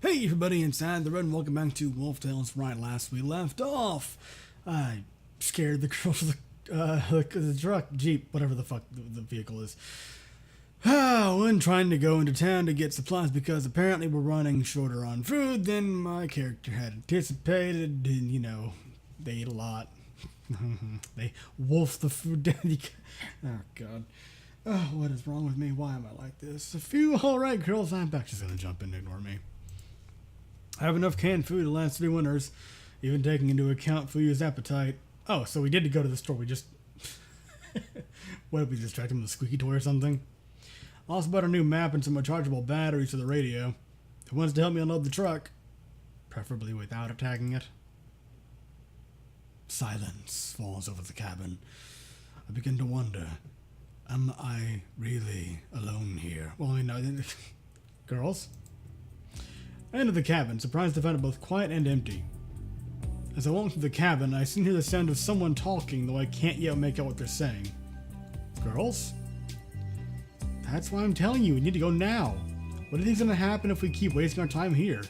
Hey everybody inside the road and welcome back to Wolf Tales. Right, last we left off, I scared the girl of the truck, jeep, whatever the fuck the vehicle is. When trying to go into town to get supplies because apparently we're running shorter on food than my character had anticipated, and they ate a lot. They wolfed the food down. Oh god. Oh, what is wrong with me? Why am I like this? A few alright girls, I'm back. Just gonna jump in and ignore me. I have enough canned food to last 3 winters, even taking into account Fuyu's appetite. Oh, so we did go to the store. We just... what, did we distract him with a squeaky toy or something? Also bought a new map and some rechargeable batteries for the radio. Who wants to help me unload the truck? Preferably without attacking it. Silence falls over the cabin. I begin to wonder, am I really alone here? Well, I mean, girls? I entered the cabin, surprised to find it both quiet and empty. As I walk through the cabin, I soon hear the sound of someone talking, though I can't yet make out what they're saying. Girls? That's why I'm telling you, we need to go now. What do you think's gonna happen if we keep wasting our time here? Do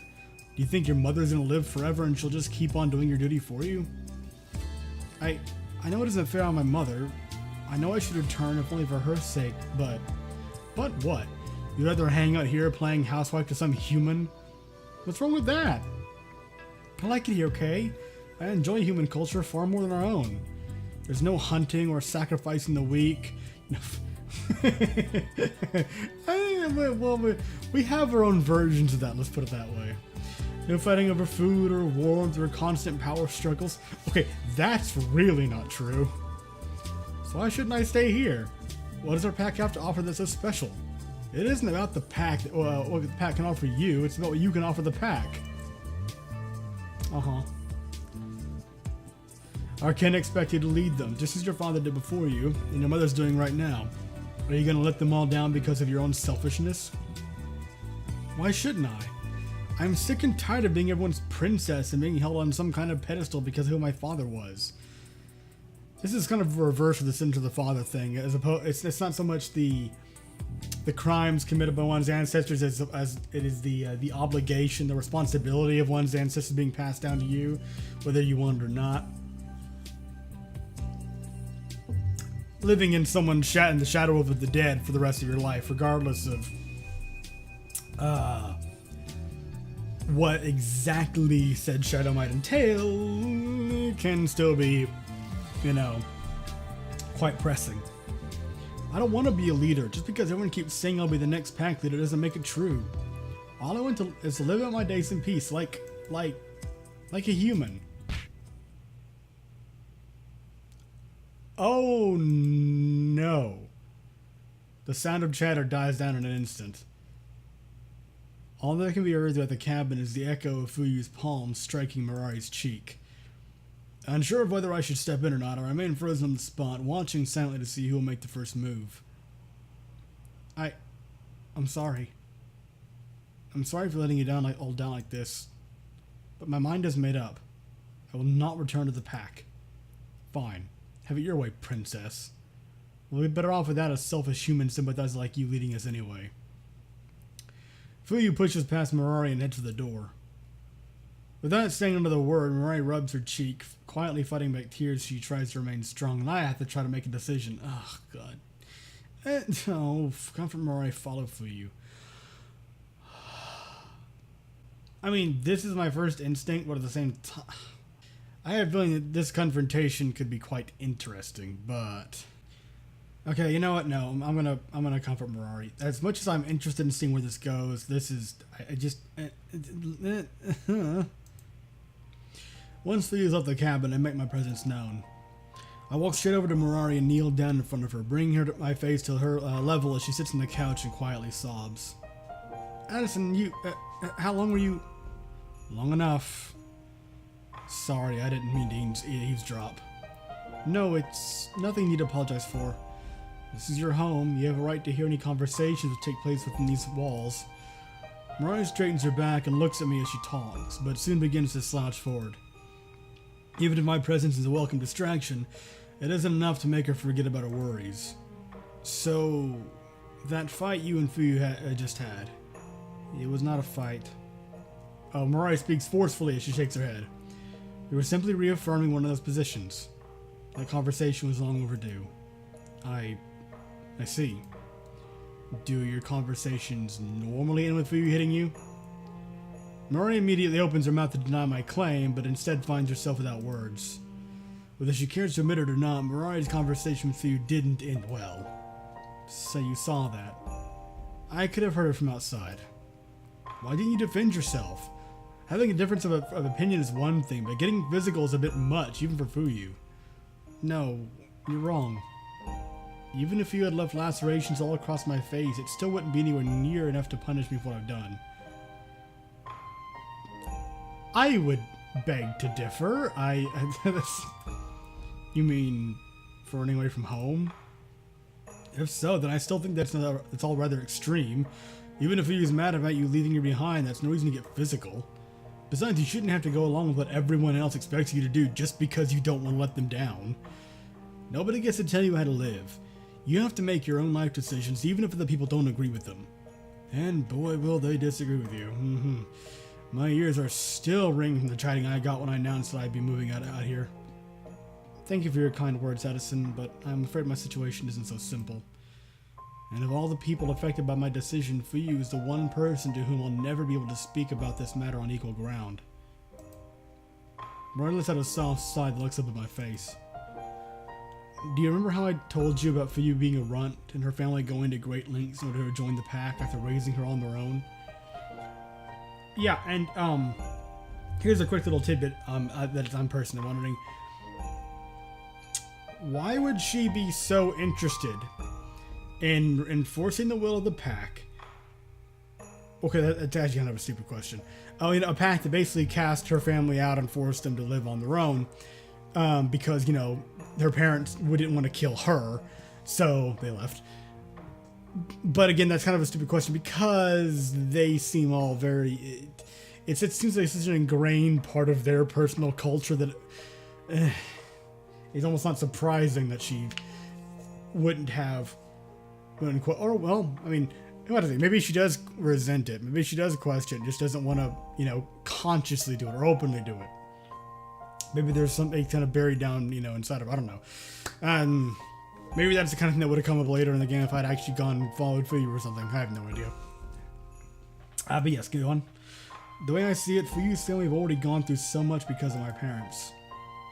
you think your mother's gonna live forever and she'll just keep on doing your duty for you? I know it isn't fair on my mother. I know I should return if only for her sake, but what? You'd rather hang out here playing housewife to some human? What's wrong with that? I like it here, okay? I enjoy human culture far more than our own. There's no hunting or sacrificing the weak. Well, we have our own versions of that, let's put it that way. No fighting over food or warmth or constant power struggles. Okay, that's really not true. So why shouldn't I stay here? What does our pack have to offer that's so special? It isn't about the pack, what the pack can offer you, it's about what you can offer the pack. I can't expect you to lead them, just as your father did before you, and your mother's doing right now. Are you gonna let them all down because of your own selfishness? Why shouldn't I? I'm sick and tired of being everyone's princess and being held on some kind of pedestal because of who my father was. This is kind of a reverse of the sin to the father thing, as opposed, it's not so much the crimes committed by one's ancestors as it is the obligation, the responsibility of one's ancestors being passed down to you, whether you want it or not. Living in someone's in the shadow of the dead for the rest of your life, regardless of what exactly said shadow might entail, can still be, quite pressing. I don't want to be a leader. Just because everyone keeps saying I'll be the next pack leader doesn't make it true. All I want is to live out my days in peace, like a human. Oh no. The sound of chatter dies down in an instant. All that can be heard throughout the cabin is the echo of Fuyu's palm striking Mirari's cheek. Unsure of whether I should step in or not, I remain frozen on the spot, watching silently to see who will make the first move. I'm sorry. I'm sorry for letting you down like this, but my mind is made up. I will not return to the pack. Fine. Have it your way, princess. We'll be better off without a selfish human sympathizer like you leading us anyway. Fuyu pushes past Mirari and heads for the door. Without saying another word, Mirari rubs her cheek, quietly fighting back tears. She tries to remain strong, and I have to try to make a decision. Oh, God. No, comfort Mirari, follow Fuyu. I mean, this is my first instinct, but at the same time, I have a feeling that this confrontation could be quite interesting, but... Okay, you know what? No, I'm gonna comfort Mirari. As much as I'm interested in seeing where this goes, this is... Once Fuyu's left the cabin, I make my presence known. I walk straight over to Mirari and kneel down in front of her, bringing her to my face to her level as she sits on the couch and quietly sobs. Addison, you... how long were you... Long enough. Sorry, I didn't mean to eavesdrop. No, it's nothing you need to apologize for. This is your home. You have a right to hear any conversations that take place within these walls. Mirari straightens her back and looks at me as she talks, but soon begins to slouch forward. Even if my presence is a welcome distraction, it isn't enough to make her forget about her worries. So, that fight you and Fuyu just had, it was not a fight. Mirai speaks forcefully as she shakes her head. You were simply reaffirming one of those positions. That conversation was long overdue. I see. Do your conversations normally end with Fuyu hitting you? Mirai immediately opens her mouth to deny my claim, but instead finds herself without words. Whether she cares to admit it or not, Mirai's conversation with Fuyu didn't end well. So you saw that. I could have heard it from outside. Why didn't you defend yourself? Having a difference of opinion is one thing, but getting physical is a bit much, even for Fuyu. No, you're wrong. Even if you had left lacerations all across my face, it still wouldn't be anywhere near enough to punish me for what I've done. I would beg to differ. You mean for running away from home? If so, then I still think that's all rather extreme. Even if he's mad about you leaving her behind, that's no reason to get physical. Besides, you shouldn't have to go along with what everyone else expects you to do just because you don't want to let them down. Nobody gets to tell you how to live. You have to make your own life decisions, even if other people don't agree with them. And boy, will they disagree with you. My ears are still ringing from the chiding I got when I announced that I'd be moving out here. Thank you for your kind words, Edison, but I'm afraid my situation isn't so simple. And of all the people affected by my decision, Fuyu is the one person to whom I'll never be able to speak about this matter on equal ground. Mirai lets out a soft sigh that looks up at my face. Do you remember how I told you about Fuyu being a runt and her family going to great lengths in order to join the pack after raising her on their own? Yeah, and here's a quick little tidbit that I'm personally wondering. Why would she be so interested in enforcing the will of the pack? Okay, that's actually kind of a stupid question. A pack that basically cast her family out and forced them to live on their own because, their parents wouldn't want to kill her, so they left. But again, that's kind of a stupid question because they seem all very... It seems like such an ingrained part of their personal culture that it's almost not surprising that she wouldn't have... Or, well, I mean, what do I think? Maybe she does resent it. Maybe she does question it, just doesn't want to, consciously do it or openly do it. Maybe there's something kind of buried down, inside of her. I don't know. And maybe that's the kind of thing that would have come up later in the game if I'd actually gone and followed Fuyu or something. I have no idea. But yes, go on. The way I see it, Fuyu's family have already gone through so much because of my parents.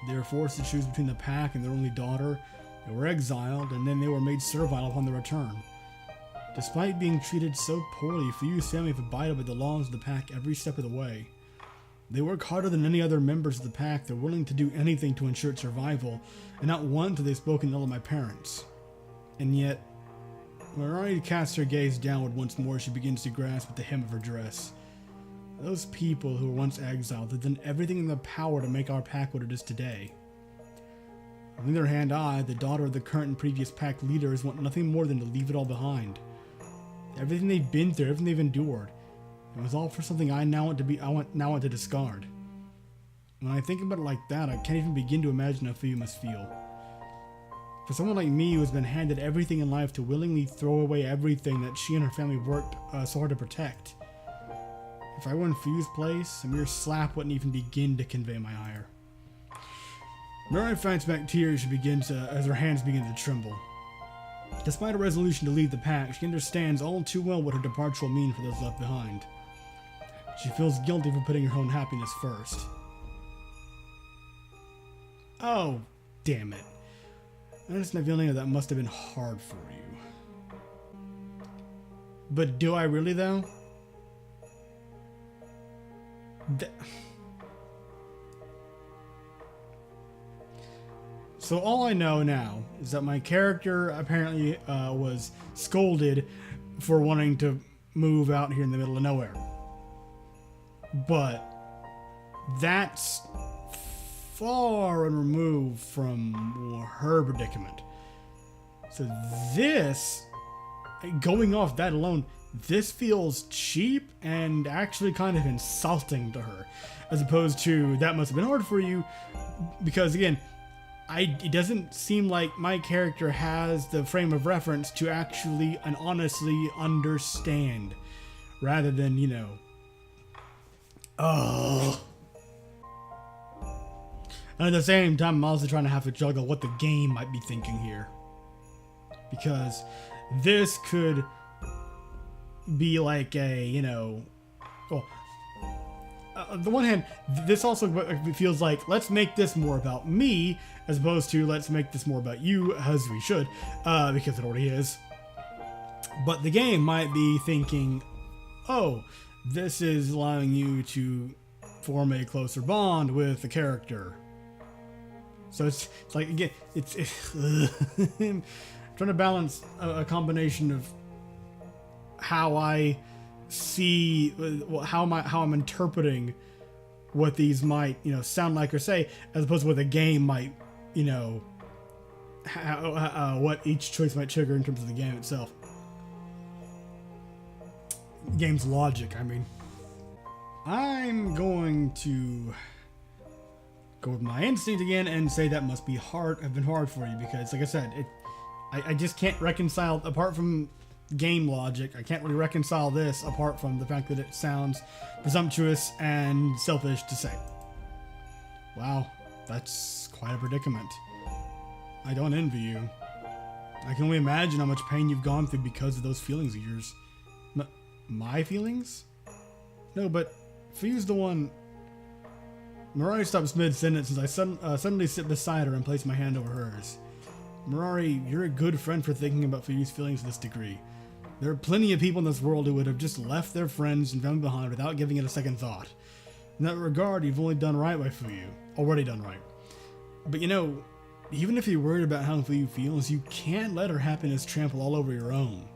They were forced to choose between the pack and their only daughter. They were exiled, and then they were made servile upon their return. Despite being treated so poorly, Fuyu's family have abided by the laws of the pack every step of the way. They work harder than any other members of the pack. They're willing to do anything to ensure its survival, and not once have they spoken ill of my parents. And yet, Mirai casts her gaze downward once more as she begins to grasp at the hem of her dress. Those people who were once exiled have done everything in their power to make our pack what it is today. On the other hand, I, the daughter of the current and previous pack leaders, want nothing more than to leave it all behind. Everything they've been through, everything they've endured, it was all for something I now want to discard. When I think about it like that, I can't even begin to imagine how Fuyu must feel. For someone like me who has been handed everything in life to willingly throw away everything that she and her family worked so hard to protect. If I were in Fuyu's place, a mere slap wouldn't even begin to convey my ire. Mirai fights back tears as her hands begin to tremble. Despite her resolution to leave the pack, she understands all too well what her departure will mean for those left behind. She feels guilty for putting her own happiness first. Oh, damn it. I just have a feeling that must have been hard for you. But do I really, though? So all I know now is that my character apparently was scolded for wanting to move out here in the middle of nowhere. But that's far removed from her predicament. So this, going off that alone, this feels cheap and actually kind of insulting to her, as opposed to that must have been hard for you, because again, it doesn't seem like my character has the frame of reference to actually and honestly understand, rather than, Oh. And at the same time, I'm also trying to have to juggle what the game might be thinking here. Because this could be like a, you know, well, on the one hand, this also feels like, let's make this more about me, as opposed to let's make this more about you, as we should, because it already is. But the game might be thinking, oh, this is allowing you to form a closer bond with the character. So it's like, again, it's I'm trying to balance a combination of how I see, how I'm interpreting what these might, you know, sound like or say, as opposed to what the game might, you know, what each choice might trigger in terms of the game itself. Game's logic, I mean. I'm going to go with my instinct again and say that must be hard, have been hard for you, because like I said, I just can't reconcile, apart from game logic, I can't really reconcile this apart from the fact that it sounds presumptuous and selfish to say. Wow, that's quite a predicament. I don't envy you. I can only imagine how much pain you've gone through because of those feelings of yours. My feelings? No, but Fuyu's the one. Mirari stops mid-sentence as I suddenly sit beside her and place my hand over hers. Mirari, you're a good friend for thinking about Fuyu's feelings to this degree. There are plenty of people in this world who would have just left their friends and family behind without giving it a second thought. In that regard, you've only done right by Fuyu. Already done right. But you know, even if you're worried about how Fuyu feels, you can't let her happiness trample all over your own.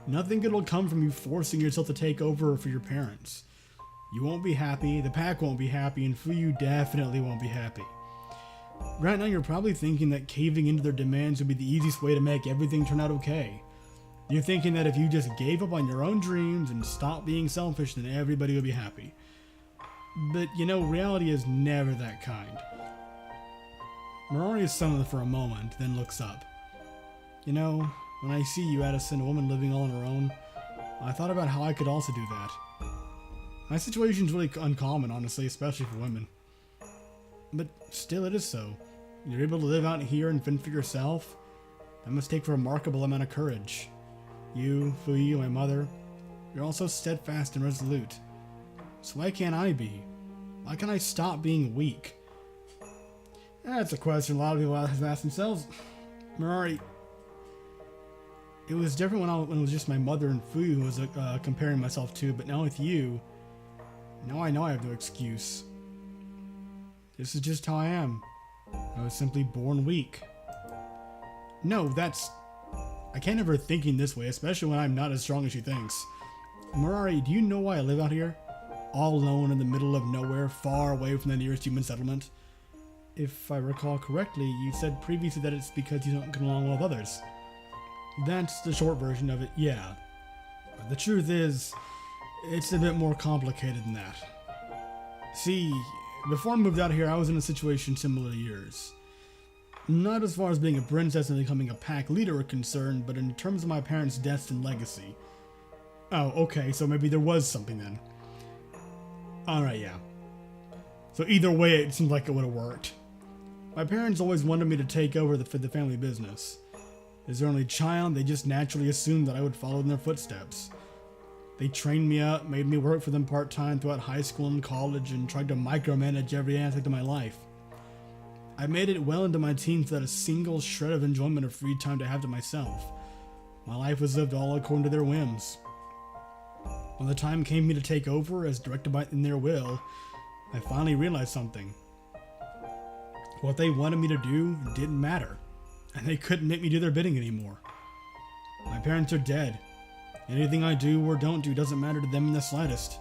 Nothing good will come from you forcing yourself to take over for your parents. You won't be happy, the pack won't be happy, and Fuyu definitely won't be happy. Right now you're probably thinking that caving into their demands would be the easiest way to make everything turn out okay. You're thinking that if you just gave up on your own dreams and stopped being selfish, then everybody would be happy. But you know, reality is never that kind. Mirari is silent for a moment, then looks up. You know, when I see you, Addison, a woman living all on her own, I thought about how I could also do that. My situation's really uncommon, honestly, especially for women. But still, it is so. You're able to live out here and fend for yourself? That must take a remarkable amount of courage. You, Fuyu, my mother, you're also steadfast and resolute. So why can't I be? Why can't I stop being weak? That's a question a lot of people have asked themselves. Mirari, it was different when it was just my mother and Fuyu who was comparing myself to, but now with you, now I know I have no excuse. This is just how I am. I was simply born weak. No, I can't ever thinking this way, especially when I'm not as strong as she thinks. Mirari, do you know why I live out here? All alone in the middle of nowhere, far away from the nearest human settlement. If I recall correctly, you said previously that it's because you don't get along well with others. That's the short version of it, yeah. But the truth is, it's a bit more complicated than that. See, before I moved out here, I was in a situation similar to yours. Not as far as being a princess and becoming a pack leader are concerned, but in terms of my parents' deaths and legacy. Oh, okay, so maybe there was something then. Alright, yeah. So either way, it seemed like it would have worked. My parents always wanted me to take over the family business. As their only child, they just naturally assumed that I would follow in their footsteps. They trained me up, made me work for them part-time throughout high school and college, and tried to micromanage every aspect of my life. I made it well into my teens without a single shred of enjoyment or free time to have to myself. My life was lived all according to their whims. When the time came for me to take over, as directed in their will, I finally realized something. What they wanted me to do didn't matter, and they couldn't make me do their bidding anymore. My parents are dead. Anything I do or don't do doesn't matter to them in the slightest.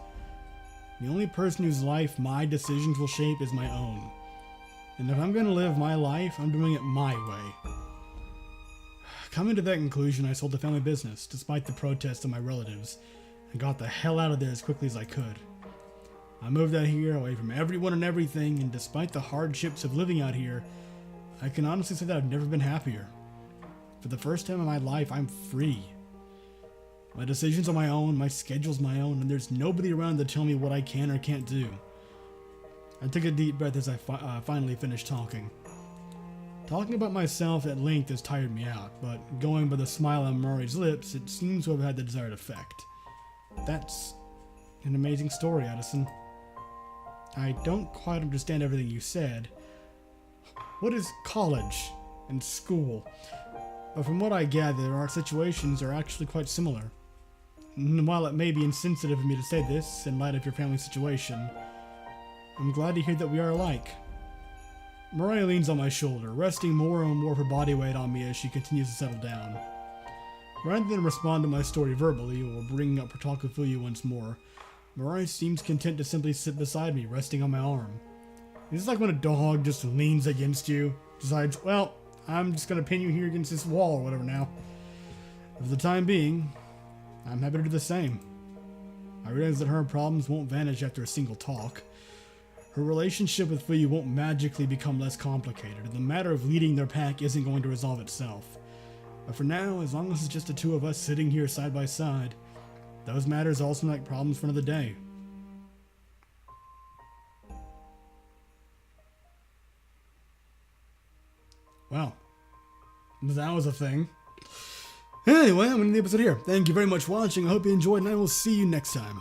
The only person whose life my decisions will shape is my own. And if I'm going to live my life, I'm doing it my way. Coming to that conclusion, I sold the family business, despite the protests of my relatives, and got the hell out of there as quickly as I could. I moved out here, away from everyone and everything, and despite the hardships of living out here, I can honestly say that I've never been happier. For the first time in my life, I'm free. My decisions are my own, my schedule's my own, and there's nobody around to tell me what I can or can't do. I took a deep breath as I finally finished talking. Talking about myself at length has tired me out, but going by the smile on Murray's lips, it seems to have had the desired effect. That's an amazing story, Addison. I don't quite understand everything you said. What is college and school? But from what I gather, our situations are actually quite similar. And while it may be insensitive of me to say this, in light of your family situation, I'm glad to hear that we are alike. Mariah leans on my shoulder, resting more and more of her body weight on me as she continues to settle down. Rather than respond to my story verbally, or bringing up Protaka Fuyu once more, Mariah seems content to simply sit beside me, resting on my arm. It's like when a dog just leans against you, decides, well, I'm just gonna pin you here against this wall or whatever now. For the time being, I'm happy to do the same. I realize that her problems won't vanish after a single talk. Her relationship with Fuyu won't magically become less complicated, and the matter of leading their pack isn't going to resolve itself. But for now, as long as it's just the two of us sitting here side by side, those matters all seem like problems for another day. Well, that was a thing. Anyway, I'm going to end the episode here. Thank you very much for watching. I hope you enjoyed, and I will see you next time.